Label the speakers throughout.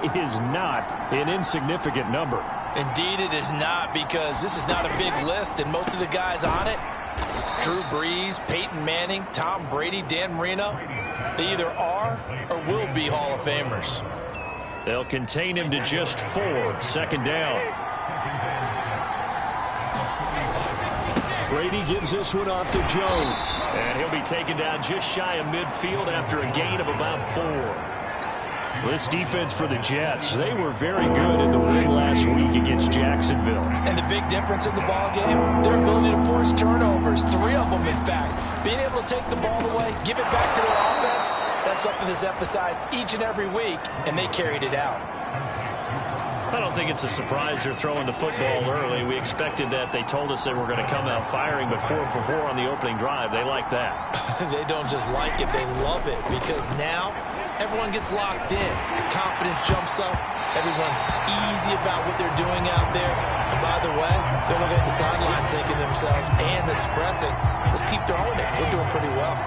Speaker 1: that is not an insignificant number.
Speaker 2: Indeed it is not, because this is not a big list, and most of the guys on it, Drew Brees, Peyton Manning, Tom Brady, Dan Marino, they either are or will be Hall of Famers.
Speaker 1: They'll contain him to just 4, second down. Brady gives this one off to Jones. And he'll be taken down just shy of midfield after a gain of about 4. This defense for the Jets, they were very good in the win last week against Jacksonville.
Speaker 2: And the big difference in the ball game, their ability to force turnovers, 3 of them in fact. Being able to take the ball away, give it back to their offense, that's something that's emphasized each and every week, and they carried it out.
Speaker 1: I don't think it's a surprise they're throwing the football early. We expected that. They told us they were going to come out firing, but 4 for 4 on the opening drive. They like that.
Speaker 2: They don't just like it, they love it, because now everyone gets locked in. The confidence jumps up. Everyone's easy about what they're doing out there. And by the way, they're looking at the sidelines thinking to themselves and expressing, let's keep throwing it. We're doing pretty well.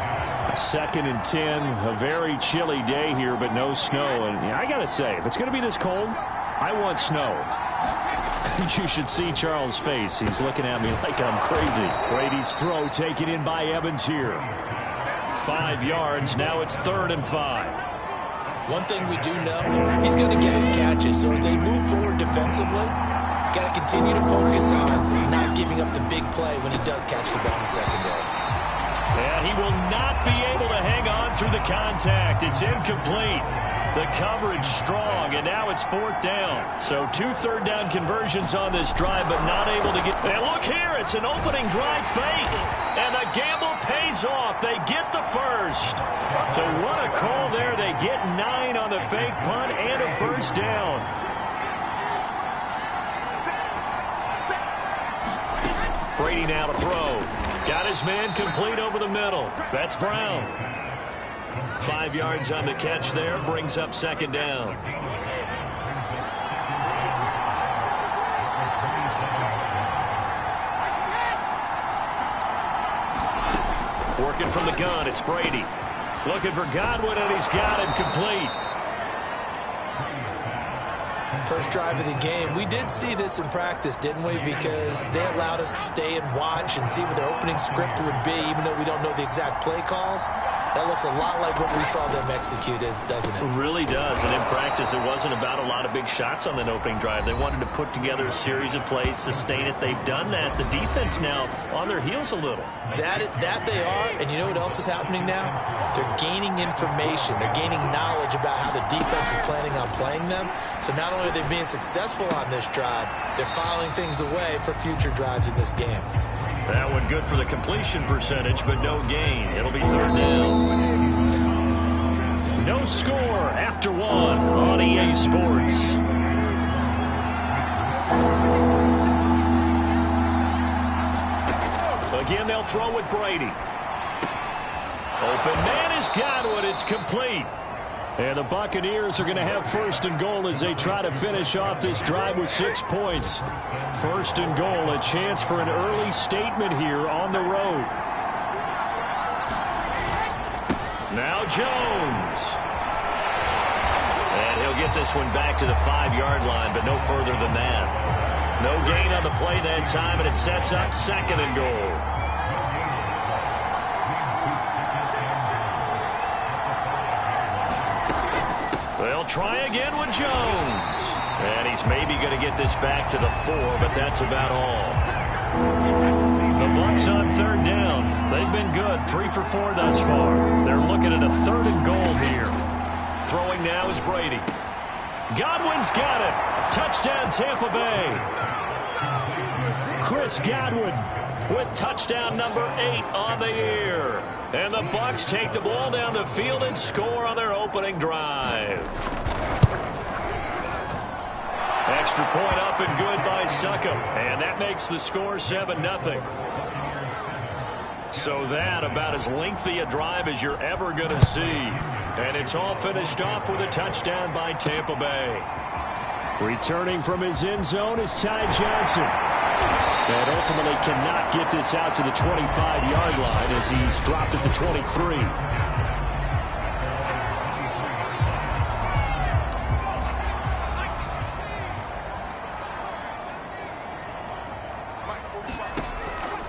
Speaker 1: 2nd and 10, a very chilly day here, but no snow. And I got to say, if it's going to be this cold, I want snow. You should see Charles' face. He's looking at me like I'm crazy. Brady's throw taken in by Evans here. 5 yards. Now it's 3rd and 5.
Speaker 2: One thing we do know, he's going to get his catches. So as they move forward defensively, got to continue to focus on not giving up the big play when he does catch the ball in the secondary.
Speaker 1: And he will not be able to hang on through the contact. It's incomplete. The coverage strong, and now it's 4th down. So 2 third-down conversions on this drive, but not able to get... And look here, it's an opening drive fake. And the gamble pays off. They get the first. So what a call there. They get 9 on the fake punt and a first down. Brady now to throw. Got his man complete over the middle. That's Brown. 5 yards on the catch there, brings up 2nd down. Working from the gun, it's Brady. Looking for Godwin, and he's got him complete.
Speaker 2: First drive of the game. We did see this in practice, didn't we? Because they allowed us to stay and watch and see what their opening script would be, even though we don't know the exact play calls. That looks a lot like what we saw them execute, doesn't it?
Speaker 1: It really does. And in practice, it wasn't about a lot of big shots on that opening drive. They wanted to put together a series of plays, sustain it. They've done that. The defense now on their heels a little.
Speaker 2: That they are, and you know what else is happening now? They're gaining information. They're gaining knowledge about how the defense is planning on playing them. So not only are they being successful on this drive, they're filing things away for future drives in this game.
Speaker 1: That one good for the completion percentage, but no gain. It'll be 3rd down. No score after 1 on EA Sports. Again, they'll throw with Brady. Open man is Godwin. It's complete. And the Buccaneers are going to have 1st and goal as they try to finish off this drive with 6 points. 1st and goal, a chance for an early statement here on the road. Now Jones. And he'll get this one back to the 5-yard line, but no further than that. No gain on the play that time, and it sets up 2nd and goal. They'll try again with Jones. And he's maybe going to get this back to the 4, but that's about all. The Bucs on 3rd down. They've been good, 3 for 4 thus far. They're looking at a 3rd and goal here. Throwing now is Brady. Godwin's got it. Touchdown, Tampa Bay. Chris Godwin with touchdown number 8 on the year. And the Bucs take the ball down the field and score on their opening drive. Extra point up and good by Succop. And that makes the score 7-0. So that about as lengthy a drive as you're ever going to see. And it's all finished off with a touchdown by Tampa Bay. Returning from his end zone is Ty Johnson. And ultimately cannot get this out to the 25-yard line as he's dropped at the 23.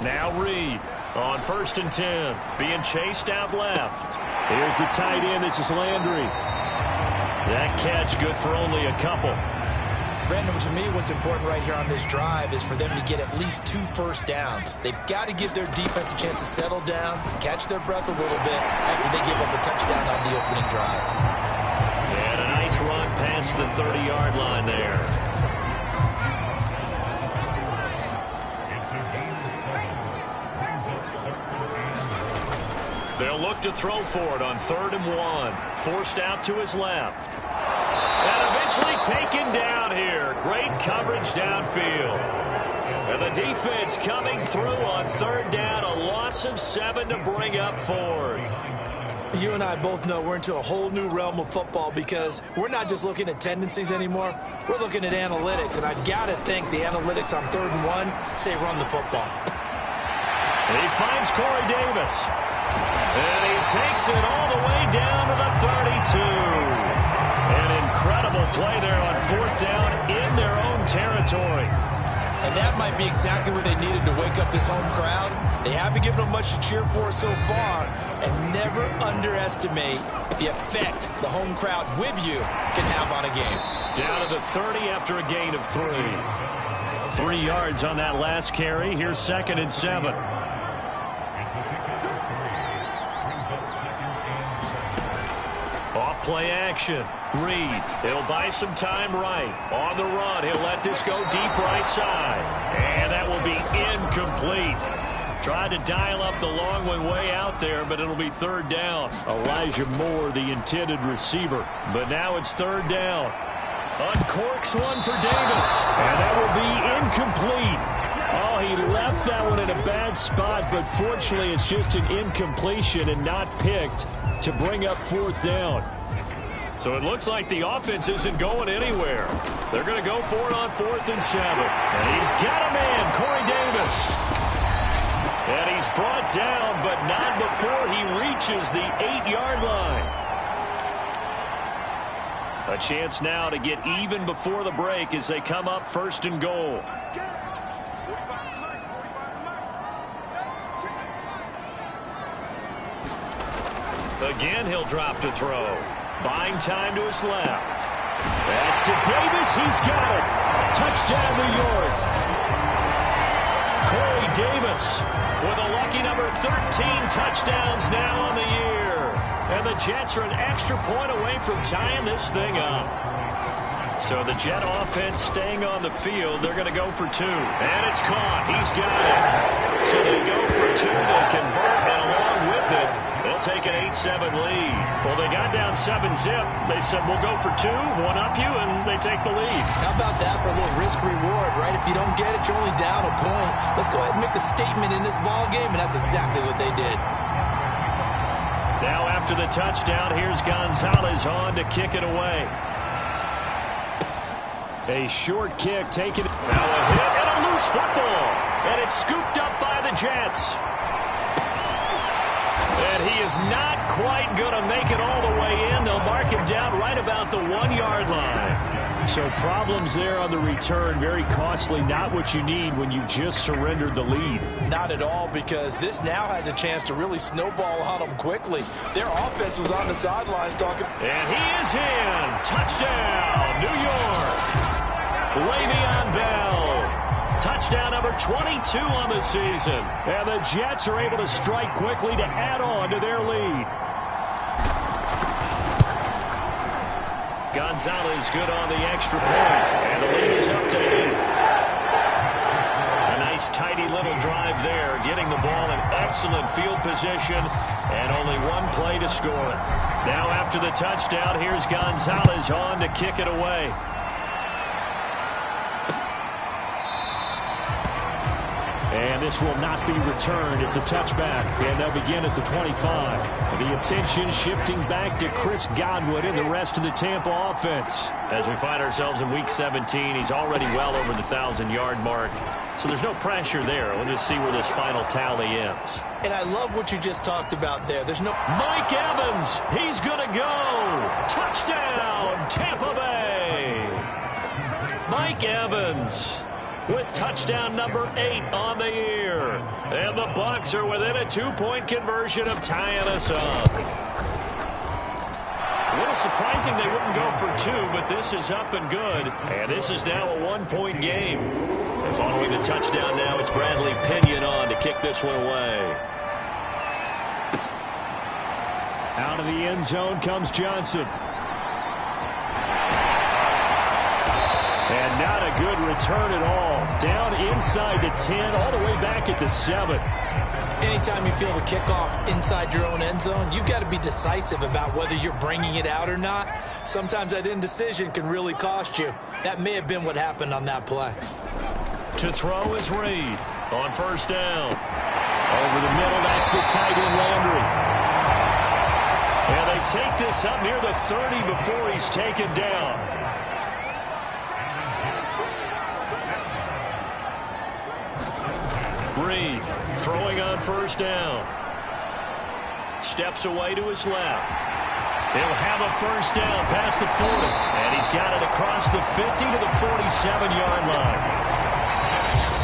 Speaker 1: Now Reed on 1st and 10, being chased out left. Here's the tight end. This is Landry. That catch good for only a couple.
Speaker 2: Brandon, to me, what's important right here on this drive is for them to get at least 2 first downs. They've got to give their defense a chance to settle down, catch their breath a little bit after they give up a touchdown on the opening drive.
Speaker 1: And a nice run past the 30-yard line there. They'll look to throw for it on 3rd and 1. Forced out to his left. And eventually taken down here. Great coverage downfield. And the defense coming through on 3rd down. A loss of 7 to bring up 4th.
Speaker 2: You and I both know we're into a whole new realm of football because we're not just looking at tendencies anymore. We're looking at analytics. And I've got to think the analytics on 3rd and 1 say run the football.
Speaker 1: He finds Corey Davis. And he takes it all the way down to the 32. An incredible play there on 4th down in their own territory.
Speaker 2: And that might be exactly what they needed to wake up this home crowd. They haven't given them much to cheer for so far. And never underestimate the effect the home crowd with you can have on a game.
Speaker 1: Down to the 30 after a gain of 3. 3 yards on that last carry. Here's 2nd and 7. Off play action. Reed, he'll buy some time right. On the run, he'll let this go deep right side. And that will be incomplete. Tried to dial up the long one way out there, but it'll be 3rd down. Elijah Moore, the intended receiver. But now it's 3rd down. Uncorks one for Davis. And that will be incomplete. Oh, he left that one in a bad spot, but fortunately it's just an incompletion and not picked to bring up 4th down. So it looks like the offense isn't going anywhere. They're going to go for it on 4th and 7. And he's got a man, Corey Davis. And he's brought down, but not before he reaches the 8-yard line. A chance now to get even before the break as they come up 1st and goal. Again, he'll drop to throw. Buying time to his left. That's to Davis. He's got it. Touchdown, New York. Corey Davis with a lucky number 13 touchdowns now on the year. And the Jets are an extra point away from tying this thing up. So the Jet offense staying on the field. They're going to go for 2. And it's caught. He's got it. So they go for 2. They convert, and along with it, they'll take an 8-7 lead. Well, they got down 7-zip. They said, we'll go for 2, one up you, and they take the lead.
Speaker 2: How about that for a little risk-reward, right? If you don't get it, you're only down a point. Let's go ahead and make a statement in this ball game, and that's exactly what they did.
Speaker 1: Now after the touchdown, here's Gonzalez on to kick it away. A short kick taken. Now a hit and a loose football. And it's scooped up by the Jets. And he is not quite going to make it all the way in. They'll mark him down right about the 1-yard line. So problems there on the return. Very costly. Not what you need when you've just surrendered the lead.
Speaker 2: Not at all, because this now has a chance to really snowball on them quickly. Their offense was on the sidelines talking.
Speaker 1: And he is in. Touchdown, New York. Le'Veon Bell. Touchdown number 22 on the season. And the Jets are able to strike quickly to add on to their lead. Gonzalez good on the extra point. And the lead is up to 8. A nice tidy little drive there, getting the ball in excellent field position, and only one play to score it. Now after the touchdown, here's Gonzalez on to kick it away. And this will not be returned. It's a touchback, and they'll begin at the 25. The attention shifting back to Chris Godwin and the rest of the Tampa offense. As we find ourselves in Week 17, he's already well over the 1,000-yard mark. So there's no pressure there. We'll just see where this final tally ends.
Speaker 2: And I love what you just talked about there. There's no...
Speaker 1: Mike Evans, he's going to go. Touchdown, Tampa Bay. Mike Evans. with touchdown number 8 on the year. And the Bucs are within a 2-point conversion of tying us up. A little surprising they wouldn't go for 2, but this is up and good. And this is now a 1-point game. And following the touchdown now, it's Bradley Pinion on to kick this one away. Out of the end zone comes Johnson. And not a good return at all. Down inside the 10, all the way back at the 7.
Speaker 2: Anytime you feel the kickoff inside your own end zone, you've got to be decisive about whether you're bringing it out or not. Sometimes that indecision can really cost you. That may have been what happened on that play.
Speaker 1: To throw is Reed on first down. Over the middle, that's the tight end Landry. And they take this up near the 30 before he's taken down. Reed throwing on first down. Steps away to his left. He'll have a first down past the 40. And he's got it across the 50 to the 47-yard line.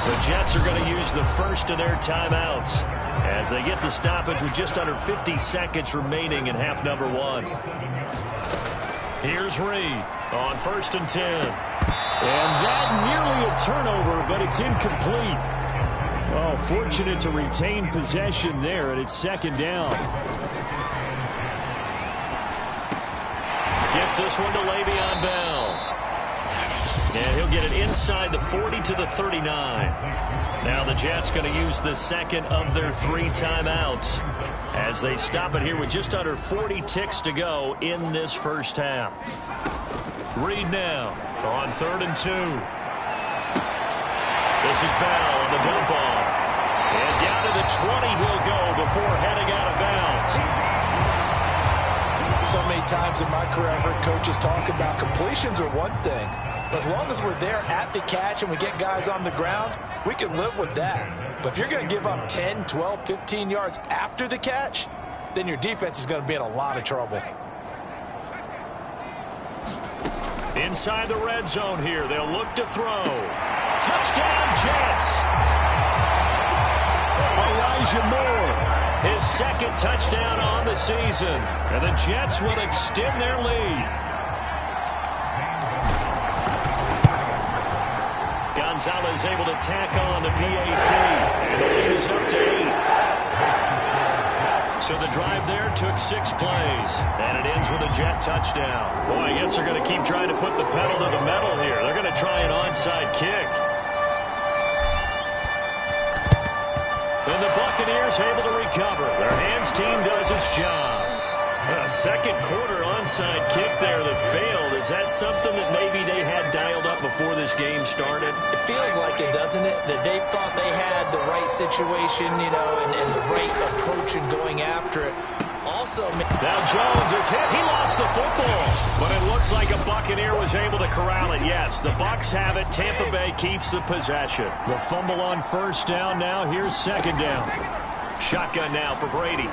Speaker 1: The Jets are going to use the first of their timeouts as they get the stoppage with just under 50 seconds remaining in half number 1. Here's Reed on first and 10. And that nearly a turnover, but it's incomplete. Oh, fortunate to retain possession there, and it's second down. Gets this one to Le'Veon Bell. And he'll get it inside the 40 to the 39. Now the Jets going to use the second of their 3 timeouts as they stop it here with just under 40 ticks to go in this first half. Reed now on 3rd and 2. This is Bell on the dump off. And down to the 20 he'll go before heading out of bounds.
Speaker 3: So many times in my career I've heard coaches talk about completions are one thing. But as long as we're there at the catch and we get guys on the ground, we can live with that. But if you're going to give up 10, 12, 15 yards after the catch, then your defense is going to be in a lot of trouble.
Speaker 1: Inside the red zone here, they'll look to throw. Touchdown, Jets! Elijah Moore, his second touchdown on the season. And the Jets will extend their lead. Gonzalez able to tack on the PAT. And the lead is up to 8. So the drive there took 6 plays. And it ends with a Jet touchdown. Boy, I guess they're going to keep trying to put the pedal to the metal here. They're going to try an onside kick. And the Buccaneers able to recover. Their hands team does its job. A second quarter onside kick there that failed. Is that something that maybe they had dialed up before this game started?
Speaker 2: It feels like it, doesn't it? That they thought they had the right situation, you know, and the right approach in going after it. Also,
Speaker 1: now Jones is hit. He lost the football. But it looks like a Buccaneer was able to corral it. Yes, the Bucs have it. Tampa Bay keeps the possession. The fumble on first down now. Here's second down. Shotgun now for Brady.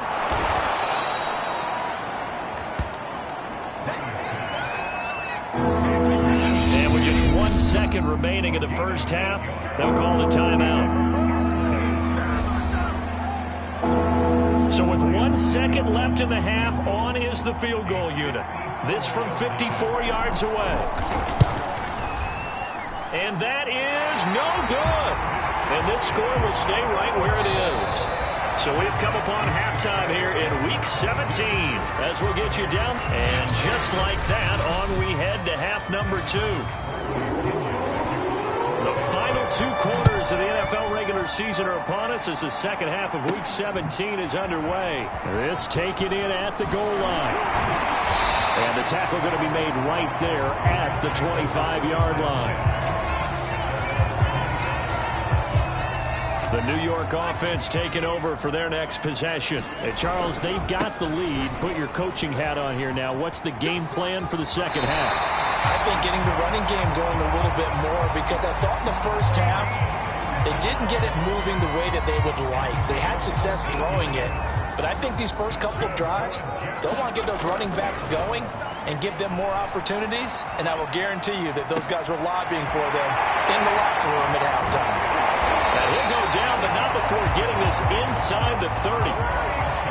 Speaker 1: And with just 1 second remaining in the first half, they'll call the timeout. So with 1 second left in the half, on is the field goal unit. This from 54 yards away. And that is no good. And this score will stay right where it is. So we've come upon halftime here in Week 17 as we'll get you down. And just like that, on we head to half number 2. The final 2 quarters of the NFL regular season are upon us as the second half of Week 17 is underway. This taken in at the goal line. And the tackle going to be made right there at the 25-yard line. The New York offense taking over for their next possession. Hey, Charles, they've got the lead. Put your coaching hat on here now. What's the game plan for the second half?
Speaker 3: I think getting the running game going a little bit more, because I thought in the first half they didn't get it moving the way that they would like. They had success throwing it, but I think these first couple of drives, they'll want to get those running backs going and give them more opportunities, and I will guarantee you that those guys were lobbying for them in the locker room at halftime.
Speaker 1: And he'll go down, but not before getting this inside the 30.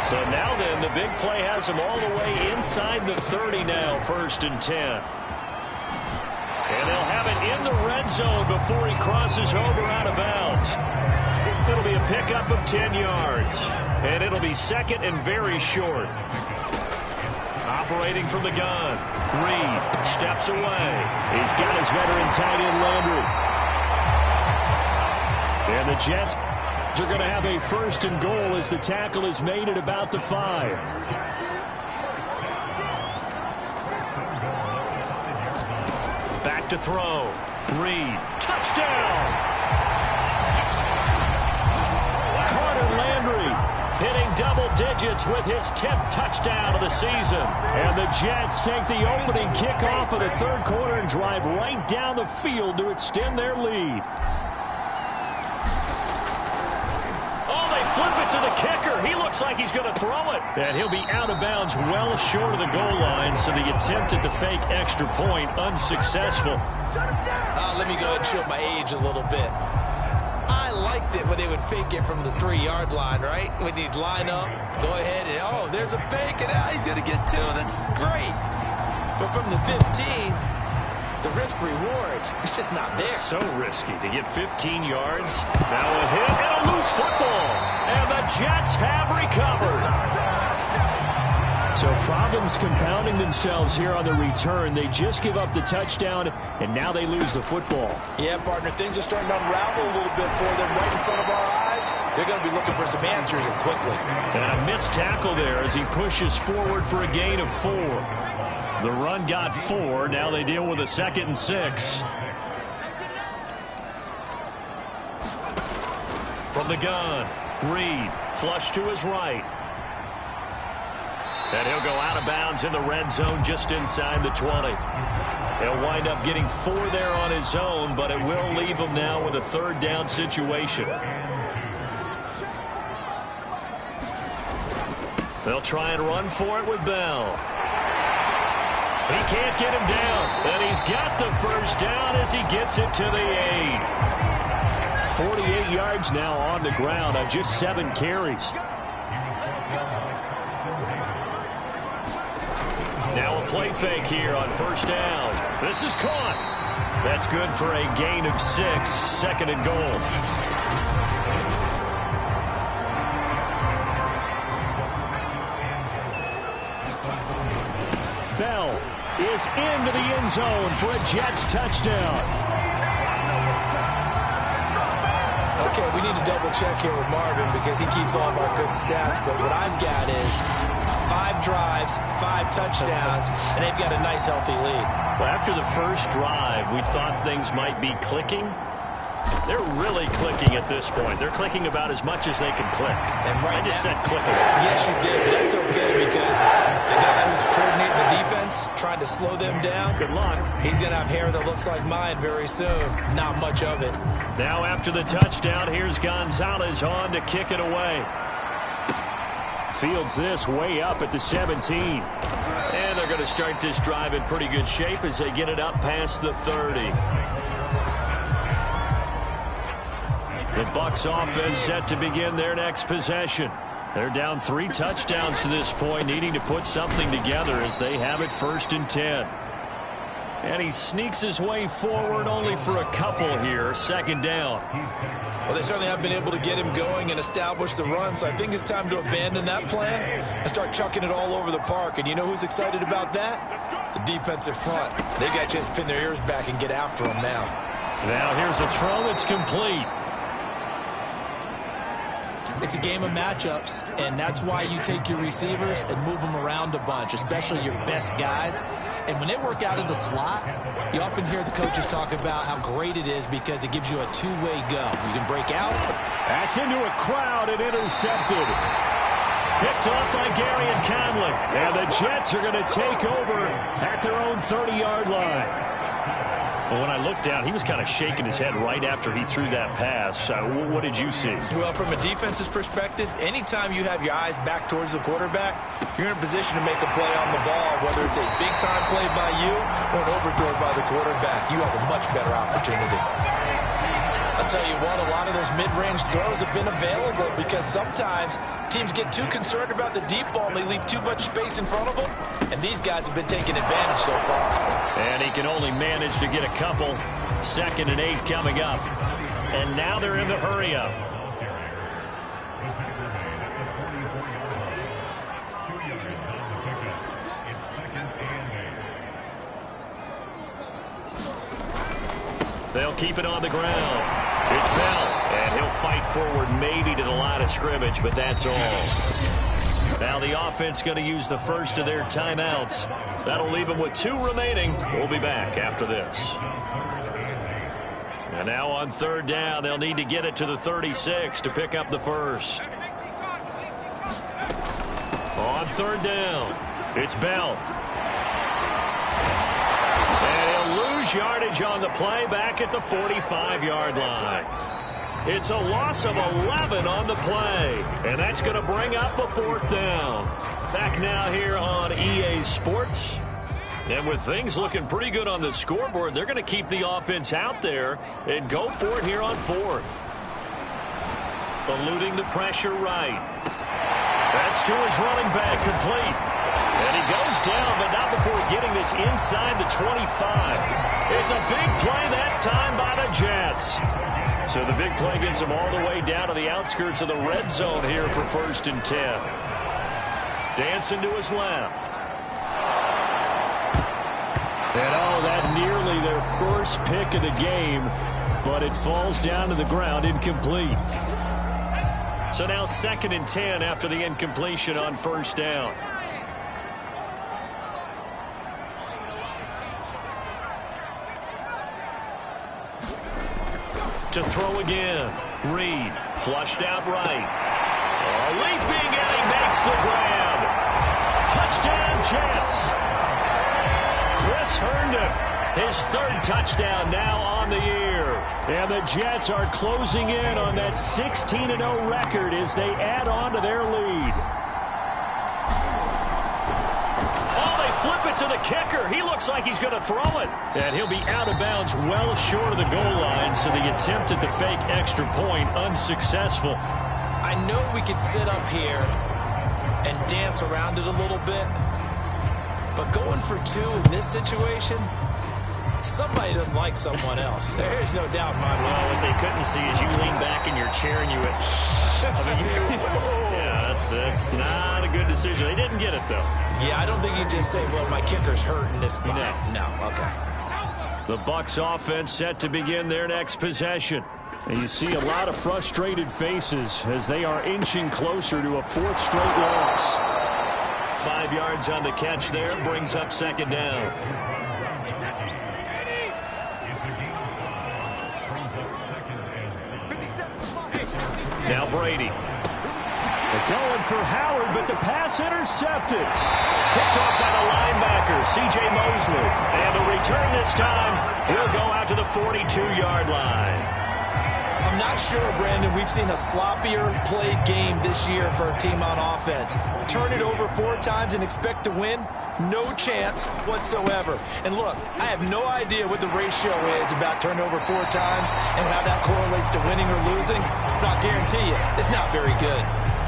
Speaker 1: So now then, the big play has him all the way inside the 30 now, 1st and 10. And they'll have it in the red zone before he crosses over out of bounds. It'll be a pickup of 10 yards. And it'll be 2nd and very short. Operating from the gun. Reed steps away. He's got his veteran tight end Landry. And the Jets are going to have a 1st and goal as the tackle is made at about the 5. Back to throw. Reed. Touchdown! Carter Landry hitting double digits with his 10th touchdown of the season. And the Jets take the opening kickoff of the 3rd quarter and drive right down the field to extend their lead. Flip it to the kicker. He looks like he's going to throw it. And he'll be out of bounds well short of the goal line, so the attempt at the fake extra point unsuccessful.
Speaker 2: Let me go ahead and show my age a little bit. I liked it when they would fake it from the 3-yard line, right? When you'd line up, go ahead and, oh, there's a fake, and he's going to get 2. That's great. But from the 15, the risk-reward, it's just not there.
Speaker 1: So risky to get 15 yards. Now a hit and a loose football. And the Jets have recovered. So problems compounding themselves here on the return. They just give up the touchdown, and now they lose the football.
Speaker 3: Yeah, partner, things are starting to unravel a little bit for them right in front of our eyes. They're going to be looking for some answers and quickly.
Speaker 1: And a missed tackle there as he pushes forward for a gain of 4. The run got 4. Now they deal with a 2nd and 6. From the gun, Reed, flush to his right. And he'll go out of bounds in the red zone just inside the 20. He'll wind up getting 4 there on his own, but it will leave him now with a 3rd down situation. They'll try and run for it with Bell. He can't get him down, and he's got the 1st down as he gets it to the 8. 48 yards now on the ground on just 7 carries. Now a play fake here on 1st down. This is caught. That's good for a gain of 6, 2nd and goal. Bell is into the end zone for a Jets touchdown.
Speaker 2: Okay, we need to double check here with Marvin because he keeps all of our good stats, but what I've got is 5 drives, 5 touchdowns, and they've got a nice healthy lead.
Speaker 1: Well, after the first drive, we thought things might be clicking. They're really clicking at this point. They're clicking about as much as they can click.
Speaker 2: And right
Speaker 1: I just said clicking.
Speaker 2: Yes, you did, but that's okay because the guy who's coordinating the defense, trying to slow them down,
Speaker 1: Good luck.
Speaker 2: he's going to have hair that looks like mine very soon. Not much of it.
Speaker 1: Now after the touchdown, here's Gonzalez on to kick it away. Fields this way up at the 17. And they're going to start this drive in pretty good shape as they get it up past the 30. The Bucs offense set to begin their next possession. They're down 3 touchdowns to this point, needing to put something together as they have it 1st and 10. And he sneaks his way forward only for a couple here, 2nd down.
Speaker 2: Well, they certainly have been able to get him going and establish the run, so I think it's time to abandon that plan and start chucking it all over the park. And you know who's excited about that? The defensive front. They got a chance to pin their ears back and get after him now.
Speaker 1: Now here's a throw. It's complete.
Speaker 2: It's a game of matchups, and that's why you take your receivers and move them around a bunch, especially your best guys. And when they work out in the slot, you often hear the coaches talk about how great it is because it gives you a two-way go. You can break out.
Speaker 1: That's into a crowd and intercepted. Picked off by Gary and Conley. And the Jets are going to take over at their own 30-yard line. Well, when I looked down, he was kind of shaking his head right after he threw that pass. What did you see?
Speaker 2: Well, from a defense's perspective, anytime you have your eyes back towards the quarterback, you're in a position to make a play on the ball, whether it's a big-time play by you or an overthrow by the quarterback. You have a much better opportunity.
Speaker 3: I'll tell you what, a lot of those mid-range throws have been available because sometimes teams get too concerned about the deep ball and they leave too much space in front of them, and these guys have been taking advantage so far.
Speaker 1: And he can only manage to get a couple. 2nd and 8 coming up. And now they're in the hurry-up. They'll keep it on the ground. It's Bell, and he'll fight forward maybe to the line of scrimmage, but that's all. Now the offense going to use the first of their timeouts. That'll leave them with 2 remaining. We'll be back after this. And now on 3rd down, they'll need to get it to the 36 to pick up the first. On 3rd down, it's Bell. Yardage on the play back at the 45-yard line. It's a loss of 11 on the play, and that's going to bring up a 4th down. Back now here on EA Sports. And with things looking pretty good on the scoreboard, they're going to keep the offense out there and go for it here on 4th. Eluding the pressure right. That's to his running back, complete. And he goes down, but not before getting this inside the 25. It's a big play that time by the Jets. So the big play gets them all the way down to the outskirts of the red zone here for 1st and 10. Dancing to his left. And that nearly their first pick of the game, but it falls down to the ground incomplete. So now 2nd and 10 after the incompletion on 1st down. To throw again. Reed flushed out right. Leaping, and he makes the grab. Touchdown, Jets. Chris Herndon, his 3rd touchdown now on the year. And the Jets are closing in on that 16-0 record as they add on to their lead. Flip it to the kicker. He looks like he's going to throw it. And he'll be out of bounds well short of the goal line, so the attempt at the fake extra point unsuccessful.
Speaker 2: I know we could sit up here and dance around it a little bit, but going for 2 in this situation, somebody doesn't like someone else. There's no doubt in my mind.
Speaker 1: Well, what they couldn't see is you lean back in your chair and you went, yeah, that's not a good decision. They didn't get it, though.
Speaker 2: Yeah, I don't think you just say, well, my kicker's hurt in this spot. No, okay.
Speaker 1: The Bucs offense set to begin their next possession. And you see a lot of frustrated faces as they are inching closer to a 4th straight loss. 5 yards on the catch there, brings up 2nd down. Now Brady. They're going for Howard, but the pass intercepted. Picked off by the linebacker, C.J. Mosley. And the return this time will go out to the 42-yard line.
Speaker 2: I'm not sure, Brandon, we've seen a sloppier played game this year for a team on offense. Turn it over 4 times and expect to win? No chance whatsoever. And look, I have no idea what the ratio is about turnover 4 times and how that correlates to winning or losing. But I'll guarantee you, it's not very good.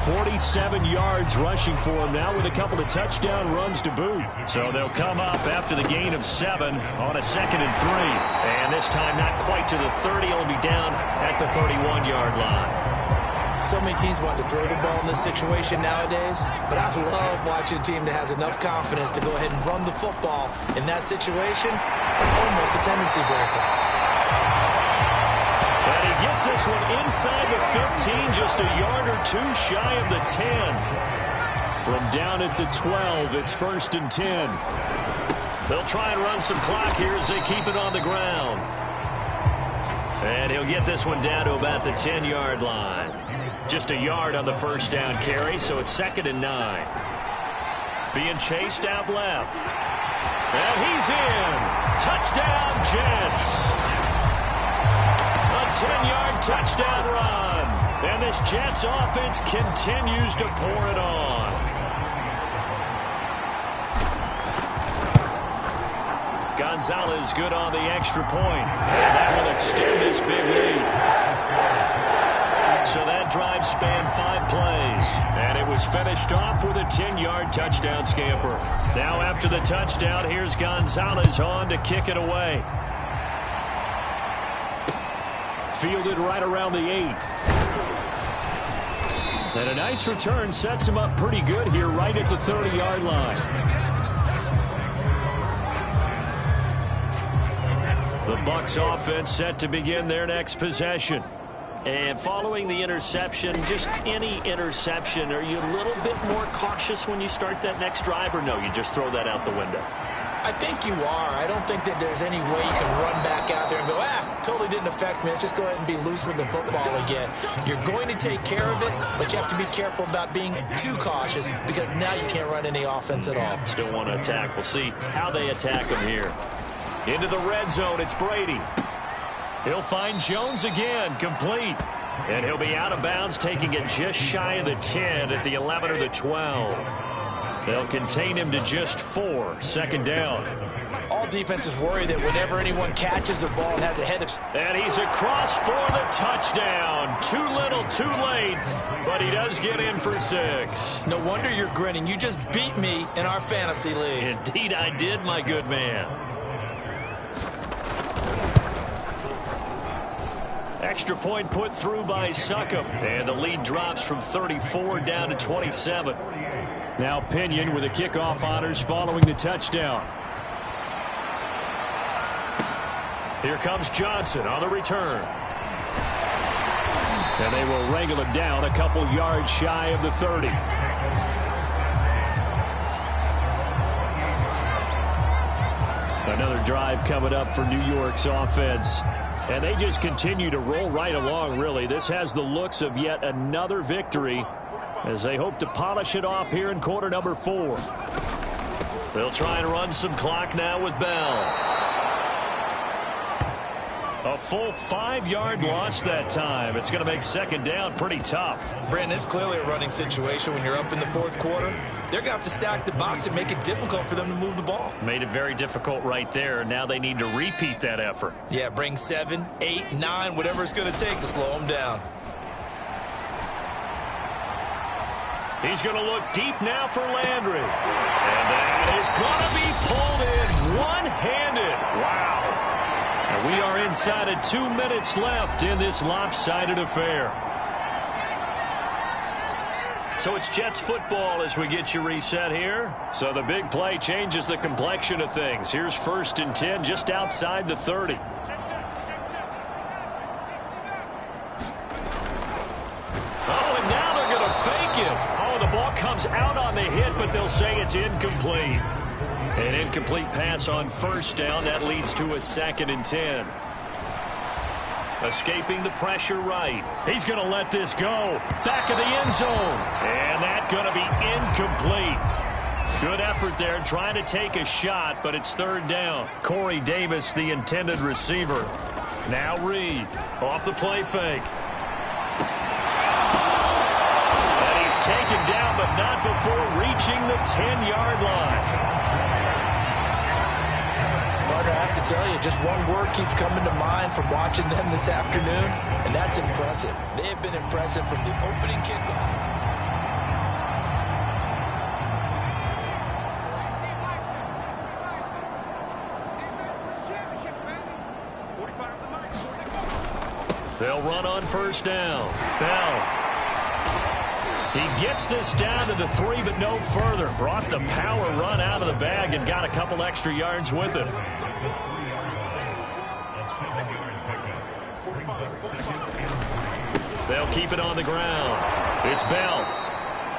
Speaker 1: 47 yards rushing for him now with a couple of touchdown runs to boot. So they'll come up after the gain of 7 on a 2nd and 3. And this time not quite to the 30. It'll be down at the 31-yard line.
Speaker 2: So many teams want to throw the ball in this situation nowadays, but I love watching a team that has enough confidence to go ahead and run the football in that situation. That's almost a tendency breaker.
Speaker 1: And he gets this one inside the 15, just a yard or 2 shy of the 10. From down at the 12, it's 1st and 10. They'll try and run some clock here as they keep it on the ground. And he'll get this one down to about the 10-yard line. Just a yard on the 1st down carry, so it's 2nd and 9. Being chased out left. And he's in. Touchdown, Jets. A 10-yard touchdown run. And this Jets offense continues to pour it on. Gonzalez good on the extra point. And that will extend this big lead. So that drive spanned 5 plays. And it was finished off with a 10-yard touchdown scamper. Now after the touchdown, here's Gonzalez on to kick it away. Fielded right around the 8. And a nice return sets him up pretty good here right at the 30-yard line. The Bucs offense set to begin their next possession. And following the interception, just any interception, are you a little bit more cautious when you start that next drive, or no, you just throw that out the window?
Speaker 2: I think you are. I don't think that there's any way you can run back out there and go, totally didn't affect me. Let's just go ahead and be loose with the football again. You're going to take care of it, but you have to be careful about being too cautious because now you can't run any offense at all.
Speaker 1: Still want to attack. We'll see how they attack him here. Into the red zone, it's Brady. He'll find Jones again, complete. And he'll be out of bounds, taking it just shy of the 10 at the 11 or the 12. They'll contain him to just 4, second down.
Speaker 3: All defenses worry that whenever anyone catches the ball and has a head of...
Speaker 1: And he's across for the touchdown. Too little, too late, but he does get in for 6.
Speaker 2: No wonder you're grinning. You just beat me in our fantasy league.
Speaker 1: Indeed I did, my good man. Extra point put through by Succop. And the lead drops from 34 down to 27. Now Pinion with the kickoff honors following the touchdown. Here comes Johnson on the return. And they will wrangle it down a couple yards shy of the 30. Another drive coming up for New York's offense. And they just continue to roll right along, really. This has the looks of yet another victory as they hope to polish it off here in quarter number 4. They'll try and run some clock now with Bell. A full 5-yard loss that time. It's going to make second down pretty tough.
Speaker 2: Brandon, it's clearly a running situation when you're up in the 4th quarter. They're going to have to stack the box and make it difficult for them to move the ball.
Speaker 1: Made it very difficult right there. Now they need to repeat that effort.
Speaker 2: Yeah, bring 7, 8, 9, whatever it's going to take to slow them down.
Speaker 1: He's going to look deep now for Landry. And that is going to be pulled in one-handed. Wow. And we are inside of 2 minutes left in this lopsided affair. So it's Jets football as we get you reset here. So the big play changes the complexion of things. Here's 1st and 10 just outside the 30. Oh, and now they're going to fake it. Oh, the ball comes out on the hit, but they'll say it's incomplete. An incomplete pass on 1st down. That leads to a 2nd and 10. Escaping the pressure right. He's going to let this go. Back of the end zone. And that's going to be incomplete. Good effort there trying to take a shot, but it's 3rd down. Corey Davis, the intended receiver. Now Reed off the play fake. And he's taken down, but not before reaching the 10-yard line.
Speaker 3: I have to tell you, just one word keeps coming to mind from watching them this afternoon, and that's impressive. They have been impressive from the opening kickoff.
Speaker 1: They'll run on 1st down. Bell. He gets this down to the 3, but no further. Brought the power run out of the bag and got a couple extra yards with it. They'll keep it on the ground. It's Bell.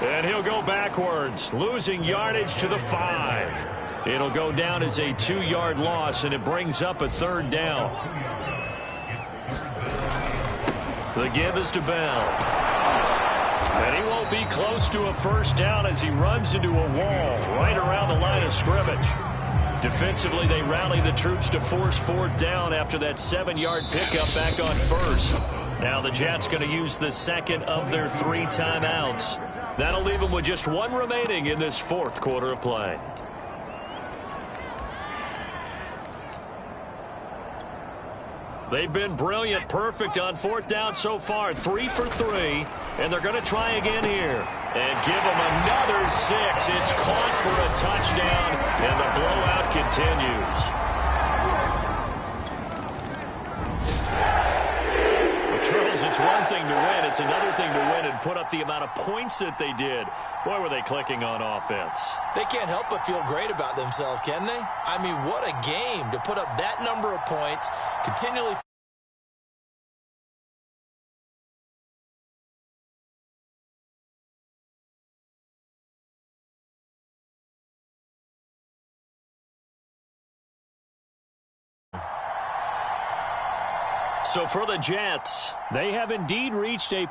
Speaker 1: And he'll go backwards, losing yardage to the 5. It'll go down as a 2-yard loss, and it brings up a 3rd down. The give is to Bell. And he won't be close to a 1st down as he runs into a wall right around the line of scrimmage. Defensively, they rally the troops to force fourth down after that 7-yard pickup back on first. Now the Jets going to use the second of their 3 timeouts. That'll leave them with just 1 remaining in this fourth quarter of play. They've been brilliant, perfect on fourth down so far. 3 for 3, and they're going to try again here. And give them another 6. It's caught for a touchdown, and the blowout continues. Well, Charles, it's one thing to win. It's another thing to win and put up the amount of points that they did. Boy, were they clicking on offense.
Speaker 2: They can't help but feel great about themselves, can they? I mean, what a game to put up that number of points, continually.
Speaker 1: So for the Jets, they have indeed reached a